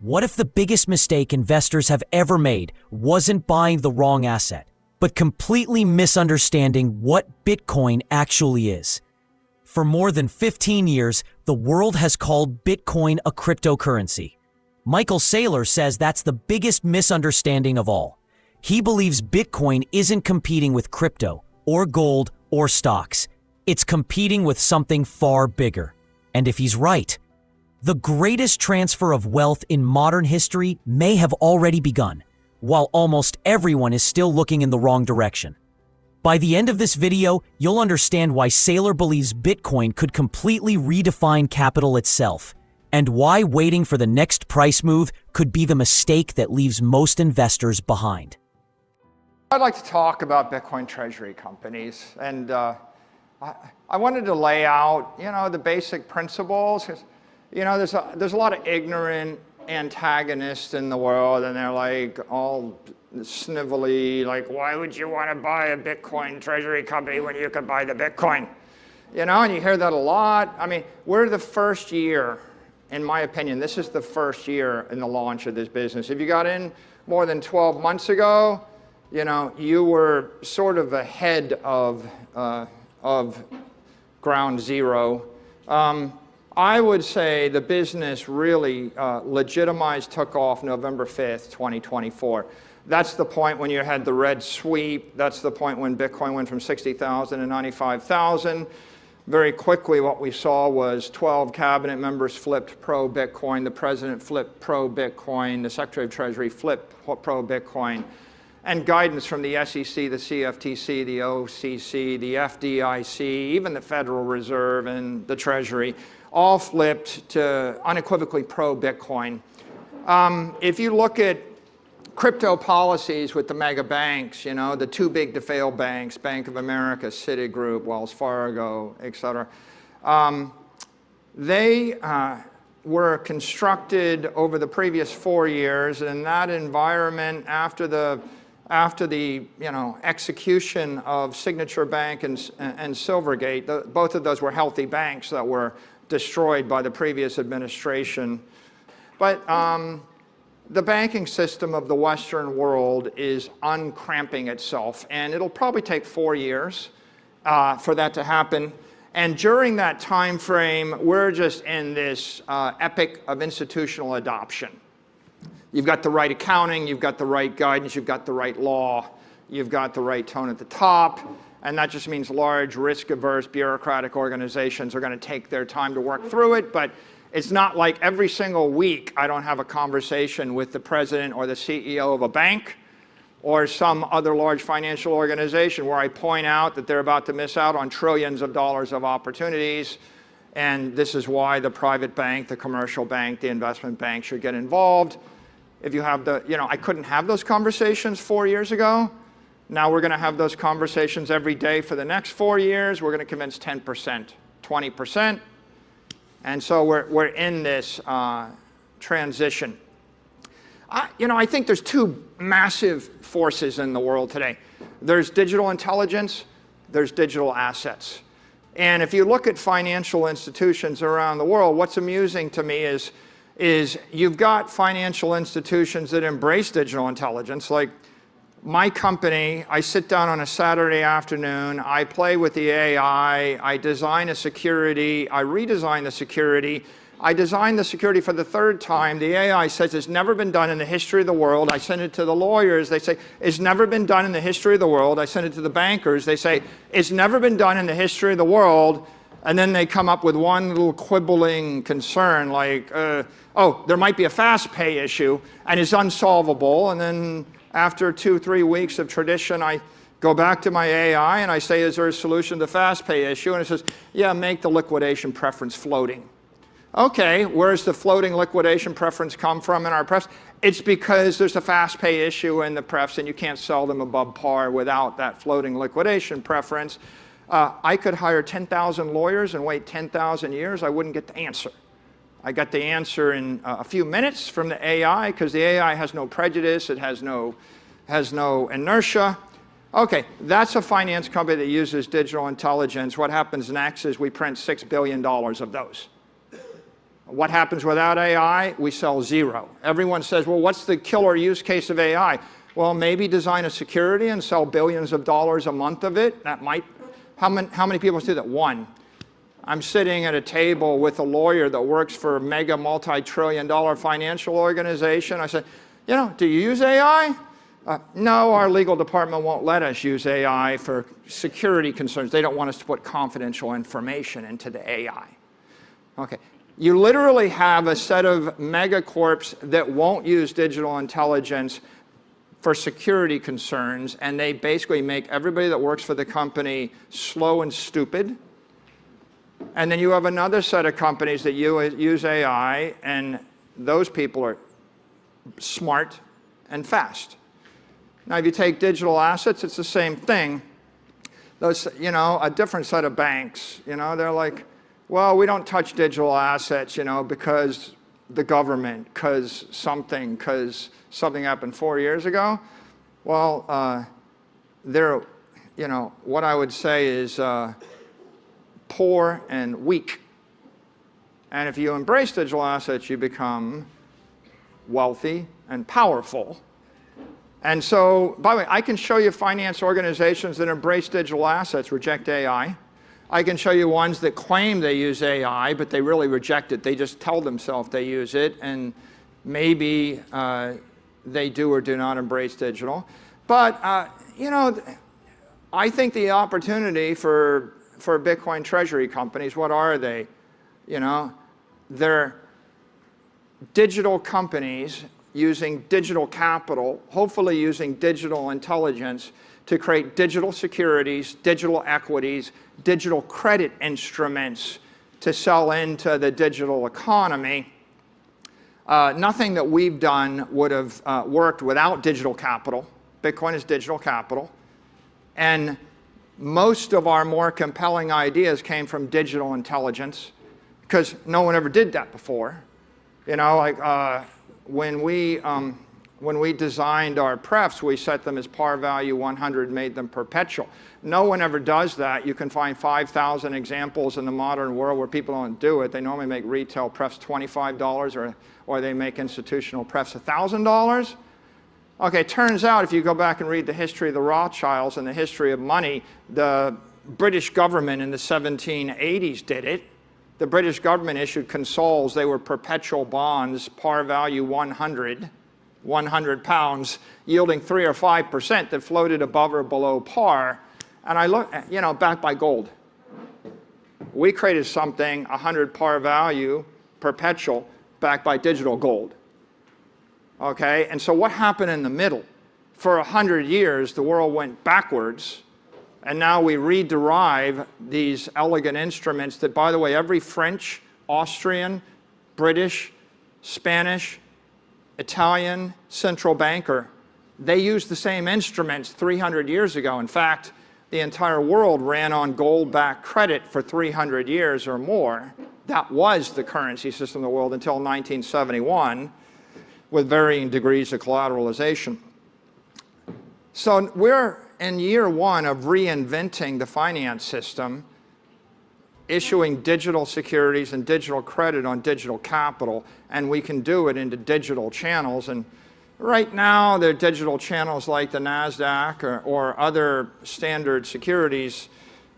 What if the biggest mistake investors have ever made wasn't buying the wrong asset, but completely misunderstanding what Bitcoin actually is? For more than 15 years, the world has called Bitcoin a cryptocurrency. Michael Saylor says that's the biggest misunderstanding of all. He believes Bitcoin isn't competing with crypto, or gold, or stocks. It's competing with something far bigger. And if he's right, the greatest transfer of wealth in modern history may have already begun, while almost everyone is still looking in the wrong direction. By the end of this video, you'll understand why Saylor believes Bitcoin could completely redefine capital itself, and why waiting for the next price move could be the mistake that leaves most investors behind. I'd like to talk about Bitcoin Treasury companies, and I wanted to lay out, the basic principles. There's a lot of ignorant antagonists in the world, and they're like all snivelly, like, why would you want to buy a Bitcoin Treasury company when you could buy the Bitcoin? And you hear that a lot. I mean, we're the first year, in my opinion, this is the first year in the launch of this business. If you got in more than 12 months ago, you were sort of ahead of ground zero. I would say the business really legitimized, took off November 5th, 2024. That's the point when you had the red sweep. That's the point when Bitcoin went from 60,000 to 95,000. Very quickly, what we saw was 12 cabinet members flipped pro-Bitcoin. The president flipped pro-Bitcoin. The Secretary of Treasury flipped pro-Bitcoin. And guidance from the SEC, the CFTC, the OCC, the FDIC, even the Federal Reserve and the Treasury, all flipped to unequivocally pro-Bitcoin. If you look at crypto policies with the mega banks, the too big to fail banks, Bank of America, Citigroup, Wells Fargo, et cetera, they were constructed over the previous 4 years, and in that environment, after the execution of Signature Bank and Silvergate, both of those were healthy banks that were destroyed by the previous administration. But the banking system of the Western world is uncramping itself, and it'll probably take 4 years for that to happen. And during that time frame, we're just in this epic of institutional adoption. You've got the right accounting, you've got the right guidance, you've got the right law, you've got the right tone at the top, and that just means large, risk-averse, bureaucratic organizations are going to take their time to work through it, but it's not like every single week I don't have a conversation with the president or the CEO of a bank or some other large financial organization where I point out that they're about to miss out on trillions of dollars of opportunities, and this is why the private bank, the commercial bank, the investment bank should get involved. If you have I couldn't have those conversations 4 years ago. Now we're going to have those conversations every day for the next 4 years. We're going to convince 10%, 20%. And so we're in this transition. I think there's two massive forces in the world today. There's digital intelligence, there's digital assets. And if you look at financial institutions around the world, what's amusing to me is you've got financial institutions that embrace digital intelligence. Like my company, I sit down on a Saturday afternoon, I play with the AI, I design a security, I redesign the security, I design the security for the third time. The AI says it's never been done in the history of the world. I send it to the lawyers, they say it's never been done in the history of the world. I send it to the bankers, they say it's never been done in the history of the world. And then they come up with one little quibbling concern like, oh, there might be a fast pay issue and it's unsolvable. And then after 2-3 weeks of tradition, I go back to my AI and I say, is there a solution to the fast pay issue? And it says, yeah, make the liquidation preference floating. Okay, where's the floating liquidation preference come from in our prefs? It's because there's a fast pay issue in the prefs and you can't sell them above par without that floating liquidation preference. I could hire 10,000 lawyers and wait 10,000 years. I wouldn't get the answer. I got the answer in a few minutes from the AI because the AI has no prejudice. It has no inertia. Okay, that's a finance company that uses digital intelligence. What happens next is we print $6 billion of those. What happens without AI? We sell zero. Everyone says, well, what's the killer use case of AI? Well, maybe design a security and sell billions of dollars a month of it. That might, how many people do that? One. I'm sitting at a table with a lawyer that works for a mega multi-trillion-dollar financial organization. I said, you know, do you use AI? No, our legal department won't let us use AI for security concerns. They don't want us to put confidential information into the AI. Okay. You literally have a set of megacorps that won't use digital intelligence for security concerns, and they basically make everybody that works for the company slow and stupid. And then you have another set of companies that use AI, and those people are smart and fast. Now, if you take digital assets, it's the same thing. Those, you know, a different set of banks, you know, they're like, well, we don't touch digital assets, you know, because the government, because something happened 4 years ago. Well, they're, you know, what I would say is poor and weak. And if you embrace digital assets, you become wealthy and powerful. And so, by the way, I can show you finance organizations that embrace digital assets, reject AI. I can show you ones that claim they use AI, but they really reject it. They just tell themselves they use it, and maybe they do or do not embrace digital. But, you know, I think the opportunity for Bitcoin treasury companies, what are they? You know, they're digital companies using digital capital, hopefully using digital intelligence to create digital securities, digital equities, digital credit instruments to sell into the digital economy. Nothing that we've done would have worked without digital capital. Bitcoin is digital capital. And most of our more compelling ideas came from digital intelligence because no one ever did that before. You know, like when we designed our prefs, we set them as par value 100, made them perpetual. No one ever does that. You can find 5,000 examples in the modern world where people don't do it. They normally make retail prefs $25 or they make institutional prefs $1,000. Okay, it turns out if you go back and read the history of the Rothschilds and the history of money, the British government in the 1780s did it. The British government issued consols. They were perpetual bonds, par value 100 pounds, yielding 3 or 5% that floated above or below par. And I look, you know, backed by gold. We created something, 100 par value, perpetual, backed by digital gold. Okay, and so what happened in the middle? For 100 years, the world went backwards, and now we rederive these elegant instruments that, by the way, every French, Austrian, British, Spanish, Italian central banker, they used the same instruments 300 years ago. In fact, the entire world ran on gold-backed credit for 300 years or more. That was the currency system of the world until 1971, with varying degrees of collateralization. So we're in year one of reinventing the finance system, issuing digital securities and digital credit on digital capital, and we can do it into digital channels. And right now, there are digital channels like the NASDAQ or other standard securities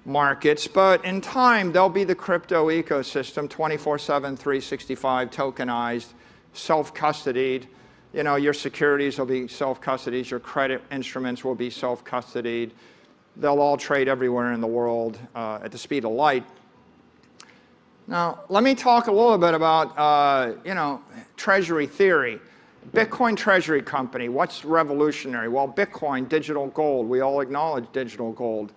markets, but in time, there'll be the crypto ecosystem, 24/7, 365, tokenized, self-custodied. You know, your securities will be self-custodied, your credit instruments will be self-custodied. They'll all trade everywhere in the world at the speed of light. Now, let me talk a little bit about, you know, Treasury theory. Bitcoin Treasury company, what's revolutionary? Well, Bitcoin, digital gold. We all acknowledge digital gold.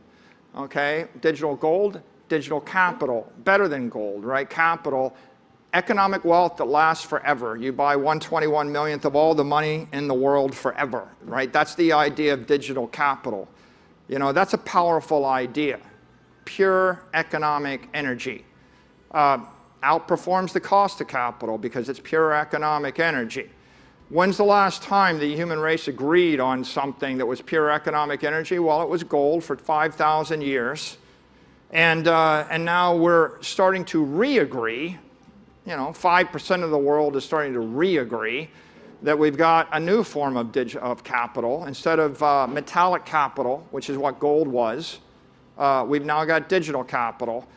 Okay, digital gold, digital capital, better than gold, right? Capital, economic wealth that lasts forever. You buy 1/21 millionth of all the money in the world forever, right? That's the idea of digital capital. You know, that's a powerful idea. Pure economic energy. Outperforms the cost of capital because it's pure economic energy. When's the last time the human race agreed on something that was pure economic energy? Well, it was gold for 5,000 years. And now we're starting to re-agree 5% of the world is starting to re-agree that we've got a new form of capital. Instead of metallic capital, which is what gold was, we've now got digital capital.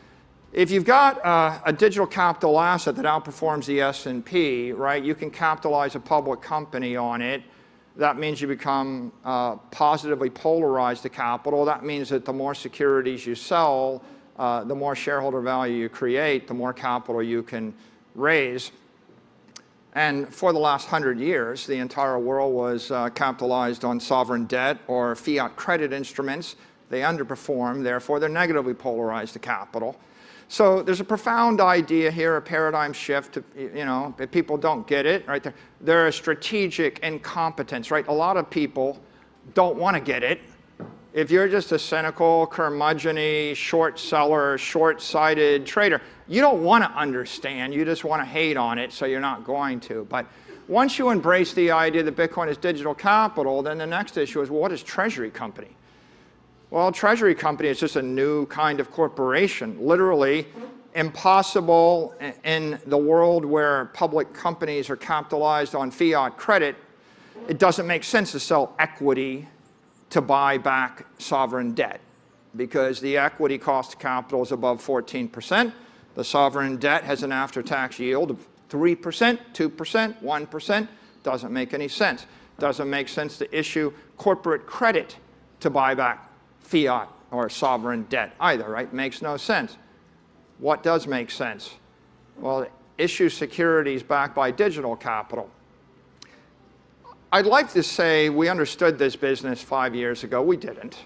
If you've got a digital capital asset that outperforms the S&P, right, you can capitalize a public company on it. That means you become positively polarized to capital. That means that the more securities you sell, the more shareholder value you create, the more capital you can raise. And for the last 100 years, the entire world was capitalized on sovereign debt or fiat credit instruments. They underperform, therefore they're negatively polarized to capital. So there's a profound idea here, a paradigm shift. If people don't get it, right? They're a strategic incompetence, right? A lot of people don't want to get it. If you're just a cynical, curmudgeon-y, short seller, short-sighted trader, you don't want to understand. You just want to hate on it, so you're not going to. But once you embrace the idea that Bitcoin is digital capital, then the next issue is, well, what is Treasury company? Well, Treasury company is just a new kind of corporation, literally impossible in the world where public companies are capitalized on fiat credit. It doesn't make sense to sell equity to buy back sovereign debt because the equity cost of capital is above 14%. The sovereign debt has an after-tax yield of 3%, 2%, 1%. Doesn't make any sense. Doesn't make sense to issue corporate credit to buy back fiat or sovereign debt either, right? Makes no sense. What does make sense? Well, issue securities backed by digital capital. I'd like to say we understood this business 5 years ago. We didn't,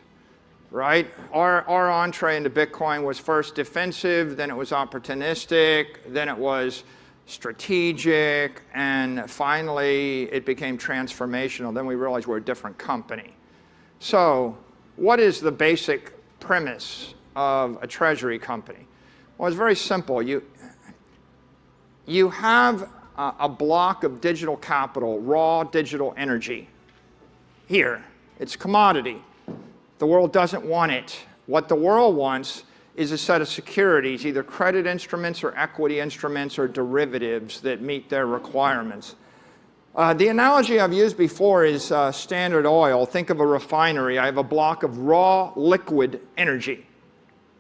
right? Our entree into Bitcoin was first defensive, then it was opportunistic, then it was strategic, and finally it became transformational. Then we realized we're a different company. So what is the basic premise of a treasury company? Well, it's very simple. You have a block of digital capital, raw digital energy. Here, it's commodity. The world doesn't want it. What the world wants is a set of securities, either credit instruments or equity instruments or derivatives that meet their requirements. The analogy I've used before is Standard Oil. Think of a refinery. I have a block of raw liquid energy.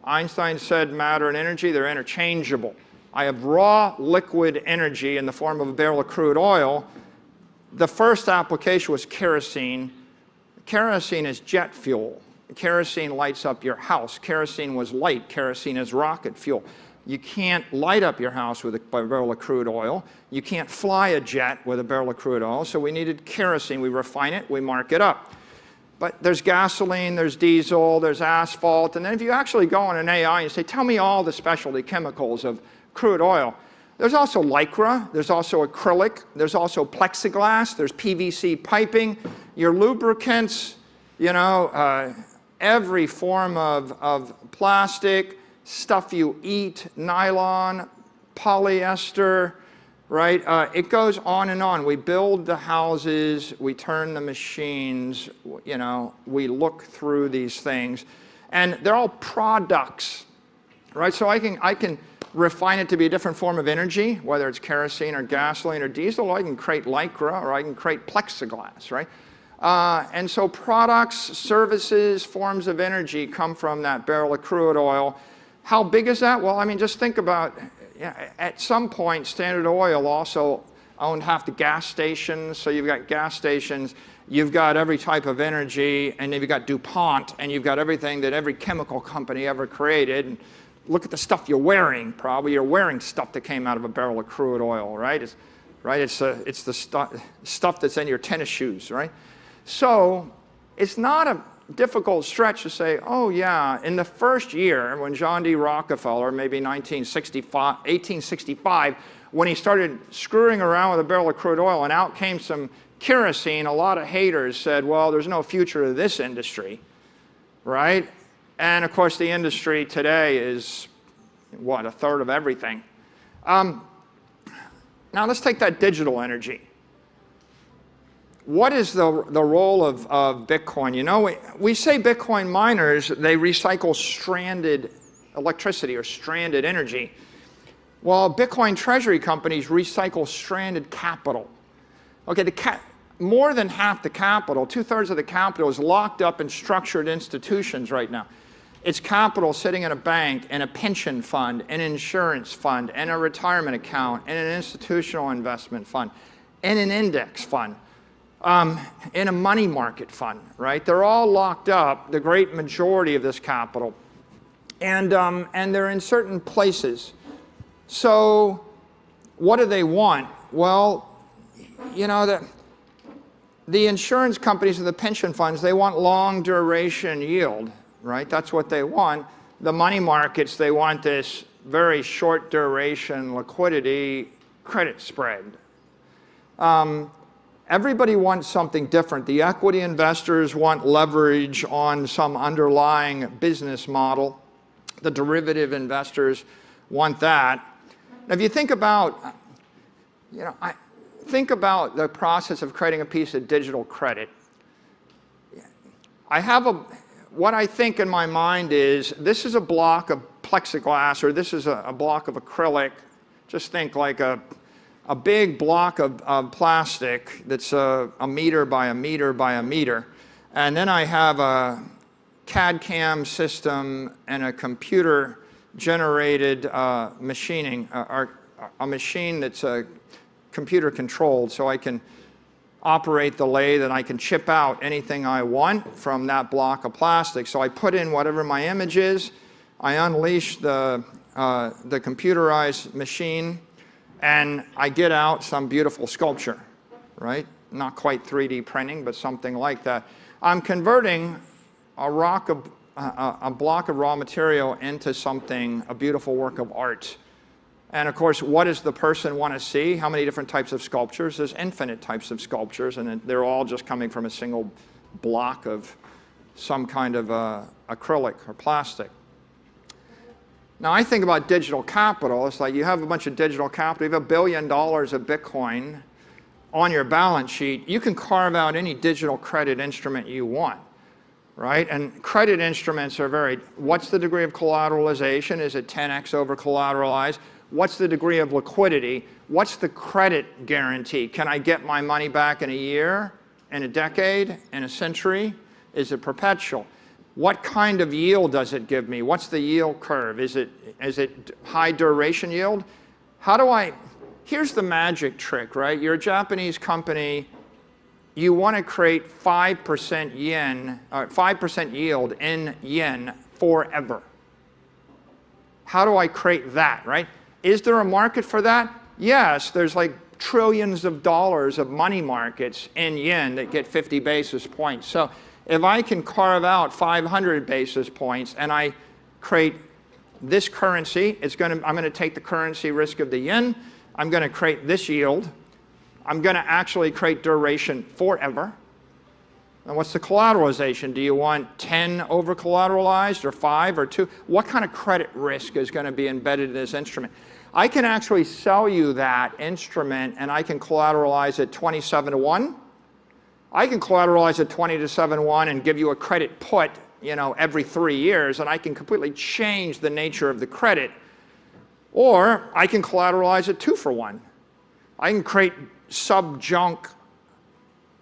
Einstein said matter and energy, they're interchangeable. I have raw liquid energy in the form of a barrel of crude oil. The first application was kerosene. Kerosene is jet fuel. Kerosene lights up your house. Kerosene was light. Kerosene is rocket fuel. You can't light up your house with a barrel of crude oil. You can't fly a jet with a barrel of crude oil. So we needed kerosene. We refine it. We mark it up. But there's gasoline, there's diesel, there's asphalt. And then if you actually go on an AI and you say, tell me all the specialty chemicals of crude oil. There's also lycra. There's also acrylic. There's also plexiglass. There's PVC piping. Your lubricants, every form of plastic, stuff you eat, nylon, polyester, right? It goes on and on. We build the houses, we turn the machines, we look through these things, and they're all products, right? So I can refine it to be a different form of energy, whether it's kerosene or gasoline or diesel, or I can create lycra, or I can create plexiglass, right? And so products, services, forms of energy come from that barrel of crude oil. How big is that? Well, I mean, just think about, at some point, Standard Oil also owned half the gas stations. So you've got gas stations, you've got every type of energy, and then you've got DuPont, and you've got everything that every chemical company ever created. And look at the stuff you're wearing, probably. You're wearing stuff that came out of a barrel of crude oil, right? It's the stuff that's in your tennis shoes, right? So it's not a difficult stretch to say, oh yeah, in the first year when John D. Rockefeller, maybe 1865, when he started screwing around with a barrel of crude oil and out came some kerosene, a lot of haters said, well, there's no future to this industry, right? And of course the industry today is, what, a third of everything. Now let's take that digital energy. What is the role of Bitcoin? We say Bitcoin miners, they recycle stranded electricity or stranded energy. Well, Bitcoin Treasury companies recycle stranded capital. Okay, more than half the capital, 2/3 of the capital is locked up in structured institutions right now. It's capital sitting in a bank, in a pension fund, an insurance fund, and a retirement account, and an institutional investment fund, and an index fund, in a money market fund, right? They're all locked up, the great majority of this capital, and they're in certain places. So what do they want? Well, you know, the insurance companies and the pension funds, they want long duration yield, right? That's what they want. The money markets, they want this very short duration liquidity credit spread. Everybody wants something different. The equity investors want leverage on some underlying business model. The derivative investors want that. Now, if you think about, think about the process of creating a piece of digital credit. What I think in my mind is, this is a block of plexiglass, or this is a block of acrylic. Just think like a big block of plastic that's a meter by a meter by a meter. And then I have a CAD/CAM system and a computer-generated machining, or a machine that's computer controlled, so I can operate the lathe and I can chip out anything I want from that block of plastic. So I put in whatever my image is, I unleash the computerized machine, and I get out some beautiful sculpture, right? Not quite 3D printing, but something like that. I'm converting a block of raw material into something, a beautiful work of art. And of course, what does the person want to see? How many different types of sculptures? There's infinite types of sculptures, and they're all just coming from a single block of some kind of acrylic or plastic. Now, I think about digital capital. It's like you have a bunch of digital capital. You have $1 billion of Bitcoin on your balance sheet. You can carve out any digital credit instrument you want, right? And credit instruments are varied. What's the degree of collateralization? Is it 10x over collateralized? What's the degree of liquidity? What's the credit guarantee? Can I get my money back in a year, in a decade, in a century? Is it perpetual? What kind of yield does it give me? What's the yield curve? Is it high duration yield? Here's the magic trick, right? You're a Japanese company. You want to create 5% yen, 5% yield in yen forever. How do I create that, right? Is there a market for that? Yes, there's like trillions of dollars of money markets in yen that get 50 basis points. So if I can carve out 500 basis points and I create this currency, I'm going to take the currency risk of the yen. I'm going to create this yield. I'm going to actually create duration forever. And what's the collateralization? Do you want 10 over collateralized, or 5 or 2? What kind of credit risk is going to be embedded in this instrument? I can actually sell you that instrument, and I can collateralize it 27-to-1. I can collateralize it 20-to-7-1 and give you a credit put, every 3 years, and I can completely change the nature of the credit. Or I can collateralize it 2-for-1. I can create sub-junk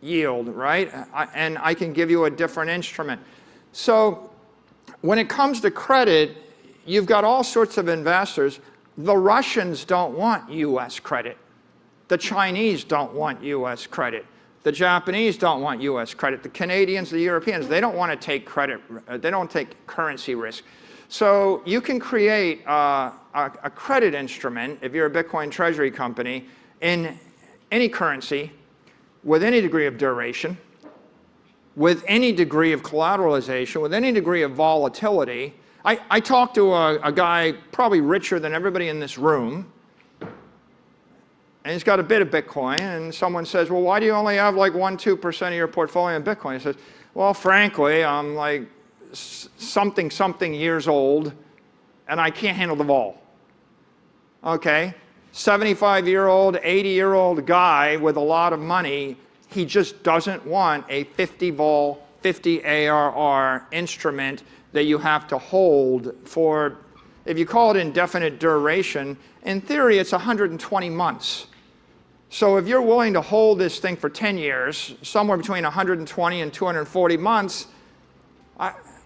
yield, right? And I can give you a different instrument. So when it comes to credit, you've got all sorts of investors. The Russians don't want US credit. The Chinese don't want US credit. The Japanese don't want US credit. The Canadians, the Europeans, they don't want to take credit, they don't take currency risk. So you can create a credit instrument, if you're a Bitcoin Treasury company, in any currency, with any degree of duration, with any degree of collateralization, with any degree of volatility. I talked to a guy probably richer than everybody in this room, and he's got a bit of Bitcoin, and someone says, well, why do you only have like 1-2% of your portfolio in Bitcoin? He says, well, frankly, I'm like something years old, and I can't handle the vol. Okay? 75-year-old, 80-year-old guy with a lot of money, he just doesn't want a 50 vol, 50 ARR instrument that you have to hold for, If you call it indefinite duration, in theory, it's 120 months. So if you're willing to hold this thing for 10 years, somewhere between 120 and 240 months,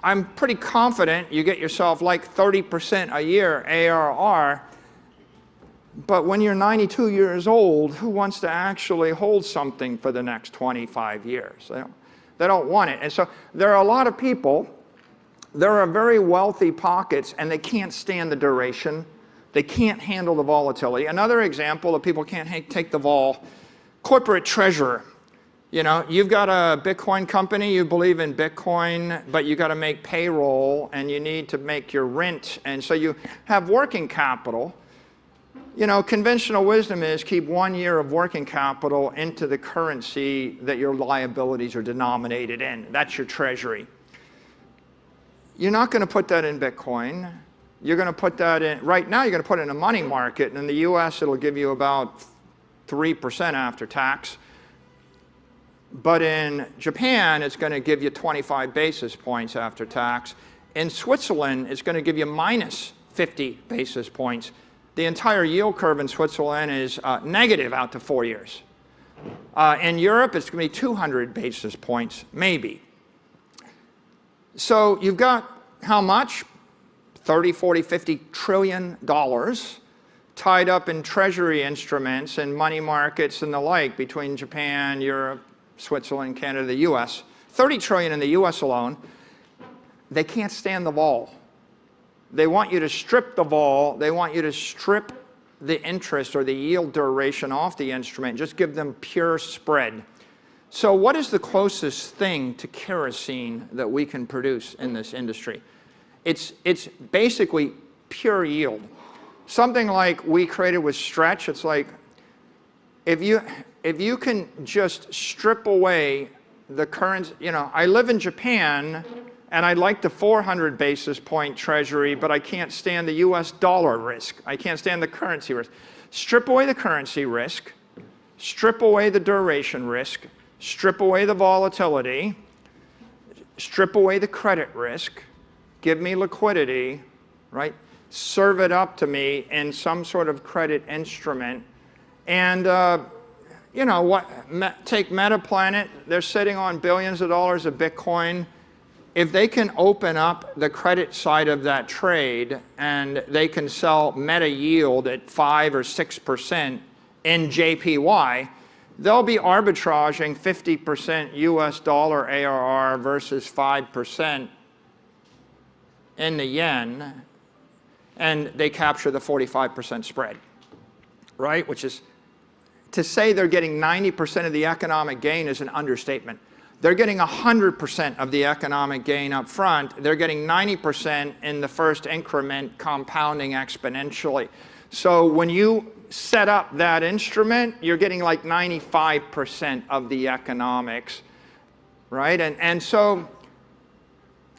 I'm pretty confident you get yourself like 30% a year ARR. But when you're 92 years old, who wants to actually hold something for the next 25 years? They don't want it. And so there are a lot of people, there are very wealthy pockets, and they can't stand the duration. They can't handle the volatility. Another example of people can't take the vol, corporate treasurer. You know, you've got a Bitcoin company, you believe in Bitcoin, but you got to make payroll and you need to make your rent. And so you have working capital. You know, conventional wisdom is keep 1 year of working capital into the currency that your liabilities are denominated in. That's your treasury. You're not going to put that in Bitcoin. You're going to put that in, right now you're going to put it in a money market, and in the US it'll give you about 3% after tax. But in Japan, it's going to give you 25 basis points after tax. In Switzerland, it's going to give you minus 50 basis points. The entire yield curve in Switzerland is negative out to 4 years. In Europe, it's going to be 200 basis points, maybe. So you've got how much? 30, 40, 50 trillion dollars tied up in treasury instruments and money markets and the like between Japan, Europe, Switzerland, Canada, the US. 30 trillion in the US alone. They can't stand the vol. They want you to strip the vol. They want you to strip the interest or the yield duration off the instrument. Just give them pure spread. So what is the closest thing to kerosene that we can produce in this industry? It's basically pure yield. Something like we created with Stretch, it's like if you can just strip away the current, you know, I live in Japan and I like the 400 basis point treasury, but I can't stand the US dollar risk. I can't stand the currency risk. Strip away the currency risk, strip away the duration risk, strip away the volatility, strip away the credit risk, give me liquidity, right? Serve it up to me in some sort of credit instrument. And, you know, what? Take MetaPlanet, they're sitting on billions of dollars of Bitcoin. If they can open up the credit side of that trade and they can sell Meta yield at 5 or 6% in JPY, they'll be arbitraging 50% US dollar ARR versus 5% in the yen, and they capture the 45% spread, right? Which is, to say they're getting 90% of the economic gain is an understatement. They're getting 100% of the economic gain up front. They're getting 90% in the first increment, compounding exponentially. So when you set up that instrument, you're getting like 95% of the economics, right? And so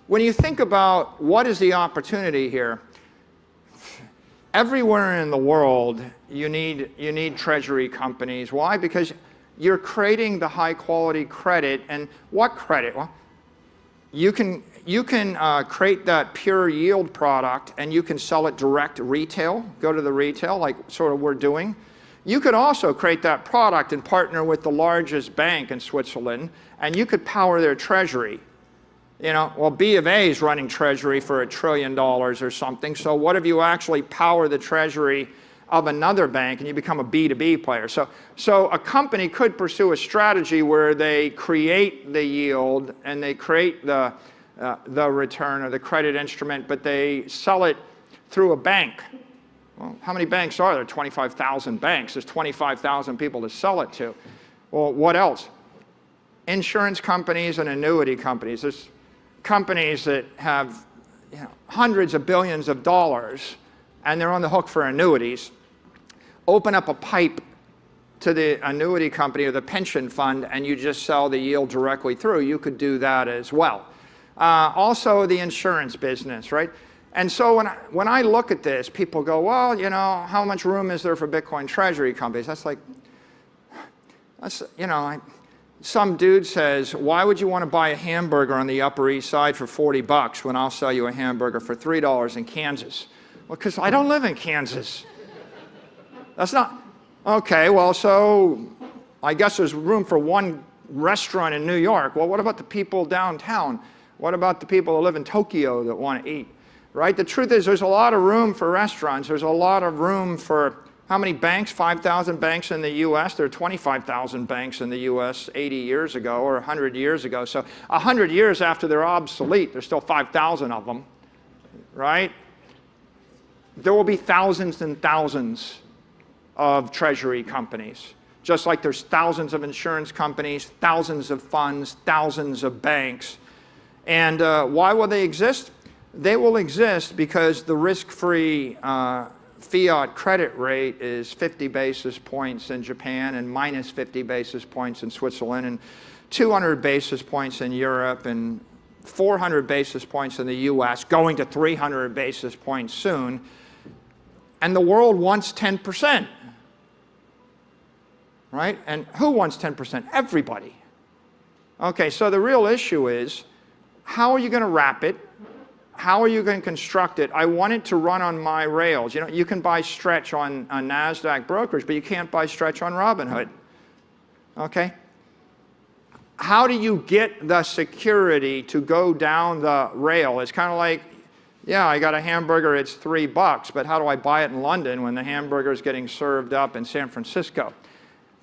when you think about what is the opportunity here, everywhere in the world you need treasury companies. Why? Because you're creating the high quality credit. And what credit? Well, you can create that pure yield product and you can sell it direct retail, go to the retail like sort of we're doing. You could also create that product and partner with the largest bank in Switzerland, and you could power their treasury. You know, well, B of A is running treasury for $1 trillion or something. So what if you actually power the treasury of another bank and you become a B2B player? So a company could pursue a strategy where they create the yield and they create the return or the credit instrument, but they sell it through a bank. Well, how many banks are there? 25,000 banks. There's 25,000 people to sell it to. Well, what else? Insurance companies and annuity companies. There's companies that have, you know, hundreds of billions of dollars and they're on the hook for annuities. Open up a pipe to the annuity company or the pension fund and you just sell the yield directly through. You could do that as well. Also the insurance business, right? And so when I look at this, people go, well, you know, how much room is there for Bitcoin treasury companies? That's like, you know, some dude says, why would you want to buy a hamburger on the Upper East Side for $40 when I'll sell you a hamburger for $3 in Kansas? Well, because I don't live in Kansas. That's not, okay, well, so I guess there's room for one restaurant in New York. Well, what about the people downtown? What about the people who live in Tokyo that want to eat, right? The truth is there's a lot of room for restaurants. There's a lot of room for, how many banks? 5,000 banks in the US. There are 25,000 banks in the US 80 years ago or 100 years ago. So 100 years after they're obsolete, there's still 5,000 of them, right? There will be thousands and thousands of treasury companies. Just like there's thousands of insurance companies, thousands of funds, thousands of banks. And why will they exist? They will exist because the risk-free fiat credit rate is 50 basis points in Japan and minus 50 basis points in Switzerland and 200 basis points in Europe and 400 basis points in the US, going to 300 basis points soon. And the world wants 10%. Right? And who wants 10%? Everybody. Okay, so the real issue is, how are you going to wrap it? How are you going to construct it? I want it to run on my rails. You know, you can buy Stretch on NASDAQ brokers, but you can't buy Stretch on Robinhood. Okay? How do you get the security to go down the rail? It's kind of like, yeah, I got a hamburger, it's $3, but how do I buy it in London when the hamburger is getting served up in San Francisco?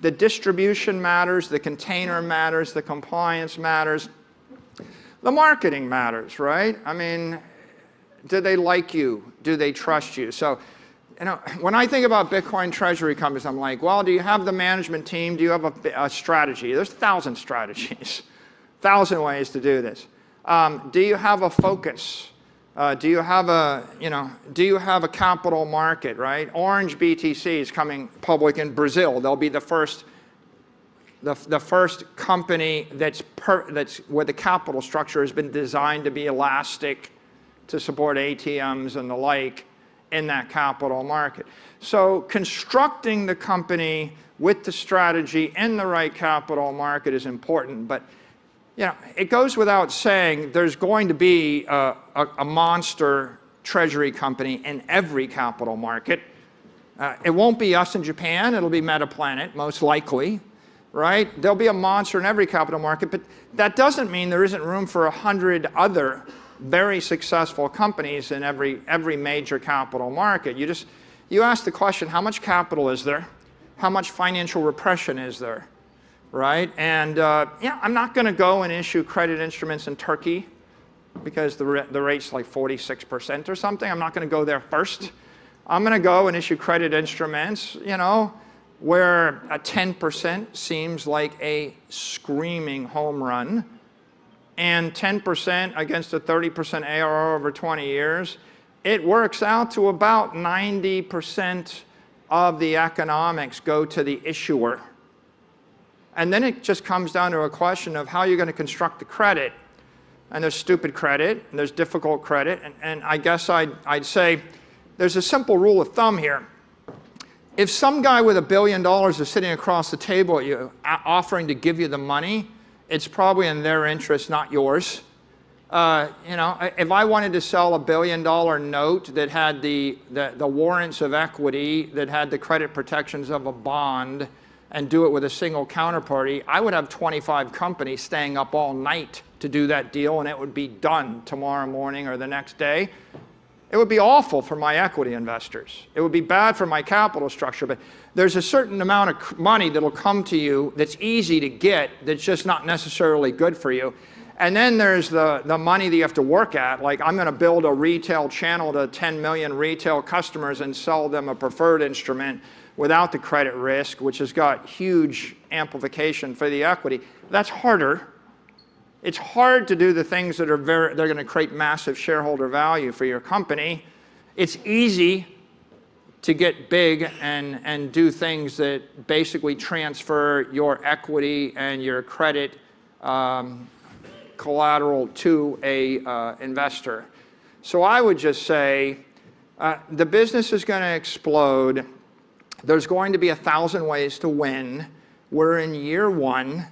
The distribution matters, the container matters, the compliance matters, the marketing matters, right? I mean, do they like you? Do they trust you? So, you know, when I think about Bitcoin treasury companies, I'm like, well, do you have the management team? Do you have a strategy? There's 1,000 strategies, 1,000 ways to do this. Do you have a focus? Do you have a capital market, right? Orange BTC is coming public in Brazil. They'll be the first company that's where the capital structure has been designed to be elastic to support ATMs and the like in that capital market. So constructing the company with the strategy in the right capital market is important, but you know, it goes without saying there's going to be a monster treasury company in every capital market. It won't be us in Japan, it'll be Metaplanet, most likely, right? There'll be a monster in every capital market, but that doesn't mean there isn't room for 100 other very successful companies in every major capital market. You ask the question, how much capital is there? How much financial repression is there? Right? And yeah, I'm not going to go and issue credit instruments in Turkey because the rate's like 46% or something. I'm not going to go there first. I'm going to go and issue credit instruments, you know, where a 10% seems like a screaming home run, and 10% against a 30% ARR over 20 years, it works out to about 90% of the economics go to the issuer. And then it just comes down to a question of how you're going to construct the credit. And there's stupid credit, and there's difficult credit. And I guess I'd say there's a simple rule of thumb here. If some guy with $1 billion is sitting across the table at you, offering to give you the money, it's probably in their interest, not yours. You know, if I wanted to sell $1 billion note that had the warrants of equity, that had the credit protections of a bond, and do it with a single counterparty, I would have 25 companies staying up all night to do that deal, and it would be done tomorrow morning or the next day. It would be awful for my equity investors. It would be bad for my capital structure, but there's a certain amount of money that'll come to you that's easy to get, that's just not necessarily good for you. And then there's the money that you have to work at, like I'm going to build a retail channel to 10 million retail customers and sell them a preferred instrument without the credit risk, which has got huge amplification for the equity. That's harder. It's hard to do the things that are they're going to create massive shareholder value for your company. It's easy to get big and do things that basically transfer your equity and your credit collateral to a investor. So I would just say the business is going to explode. There's going to be 1,000 ways to win. We're in year one.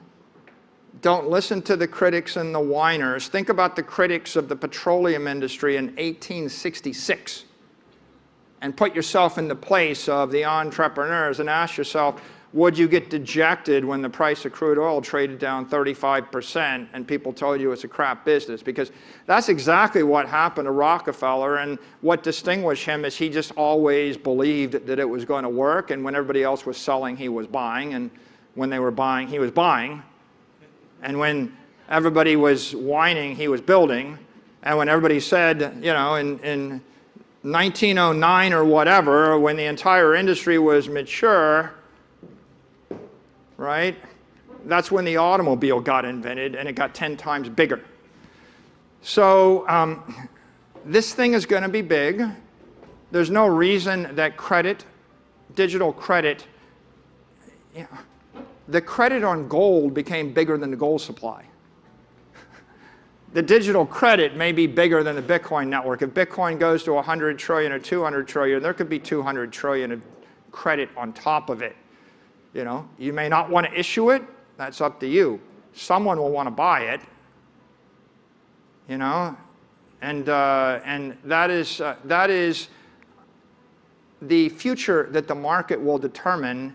Don't listen to the critics and the whiners. Think about the critics of the petroleum industry in 1866. and put yourself in the place of the entrepreneurs and ask yourself, would you get dejected when the price of crude oil traded down 35% and people told you it's a crap business? Because that's exactly what happened to Rockefeller, and what distinguished him is he just always believed that it was going to work, and when everybody else was selling, he was buying, and when they were buying, he was buying, and when everybody was whining, he was building, and when everybody said, you know, in 1909 or whatever, when the entire industry was mature, right? That's when the automobile got invented, and it got 10 times bigger. So this thing is going to be big. There's no reason that credit, digital credit, you know, the credit on gold became bigger than the gold supply. The digital credit may be bigger than the Bitcoin network. If Bitcoin goes to 100 trillion or 200 trillion, there could be 200 trillion of credit on top of it. You know, you may not want to issue it. That's up to you. Someone will want to buy it. You know, and that is the future that the market will determine.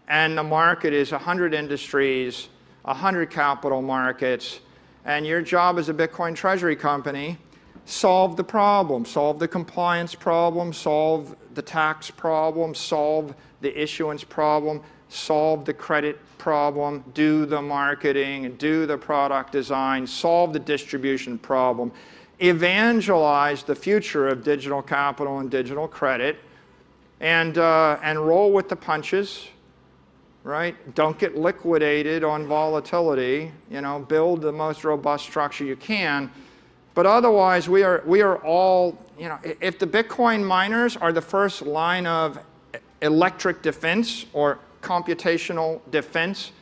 And the market is 100 industries, 100 capital markets. And your job as a Bitcoin Treasury company, solve the problem, solve the compliance problem, solve the tax problem, solve the issuance problem, solve the credit problem, do the marketing, do the product design, solve the distribution problem, evangelize the future of digital capital and digital credit, and roll with the punches. Right? Don't get liquidated on volatility. You know, build the most robust structure you can. But otherwise, we are all, you know, if the Bitcoin miners are the first line of electric defense or computational defense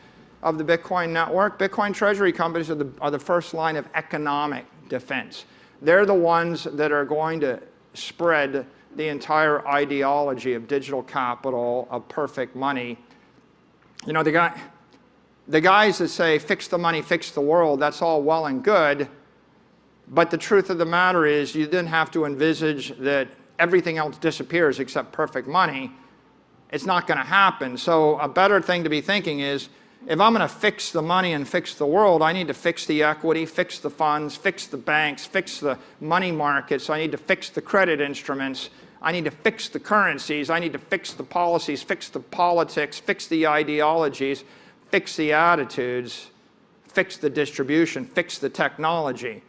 of the Bitcoin network, Bitcoin Treasury companies are the first line of economic defense. They're the ones that are going to spread the entire ideology of digital capital, of perfect money. You know, the guys that say, fix the money, fix the world, that's all well and good. But the truth of the matter is you didn't have to envisage that everything else disappears except perfect money. It's not going to happen. So a better thing to be thinking is, if I'm going to fix the money and fix the world, I need to fix the equity, fix the funds, fix the banks, fix the money markets. I need to fix the credit instruments. I need to fix the currencies. I need to fix the policies, fix the politics, fix the ideologies, fix the attitudes, fix the distribution, fix the technology.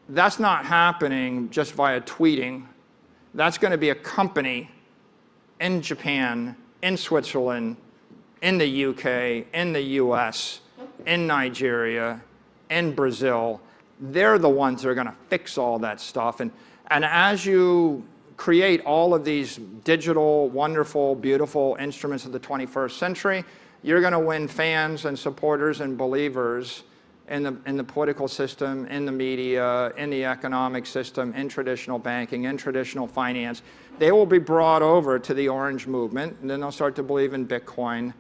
That's not happening just via tweeting. That's going to be a company in Japan, in Switzerland, in the UK, in the US, in Nigeria, in Brazil. They're the ones that are going to fix all that stuff. And as you create all of these digital, wonderful, beautiful instruments of the 21st century, you're going to win fans and supporters and believers in the political system, in the media, in the economic system, in traditional banking, in traditional finance. They will be brought over to the Orange movement, and then they'll start to believe in Bitcoin.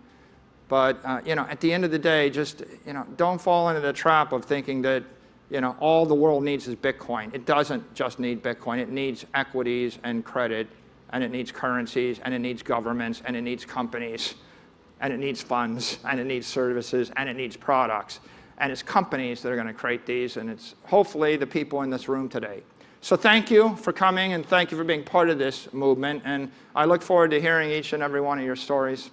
But you know, at the end of the day, just, you know, don't fall into the trap of thinking that, you know, all the world needs is Bitcoin. It doesn't just need Bitcoin. It needs equities and credit, and it needs currencies, and it needs governments, and it needs companies, and it needs funds, and it needs services, and it needs products. And it's companies that are going to create these, and it's hopefully the people in this room today. So thank you for coming, and thank you for being part of this movement. And I look forward to hearing each and every one of your stories.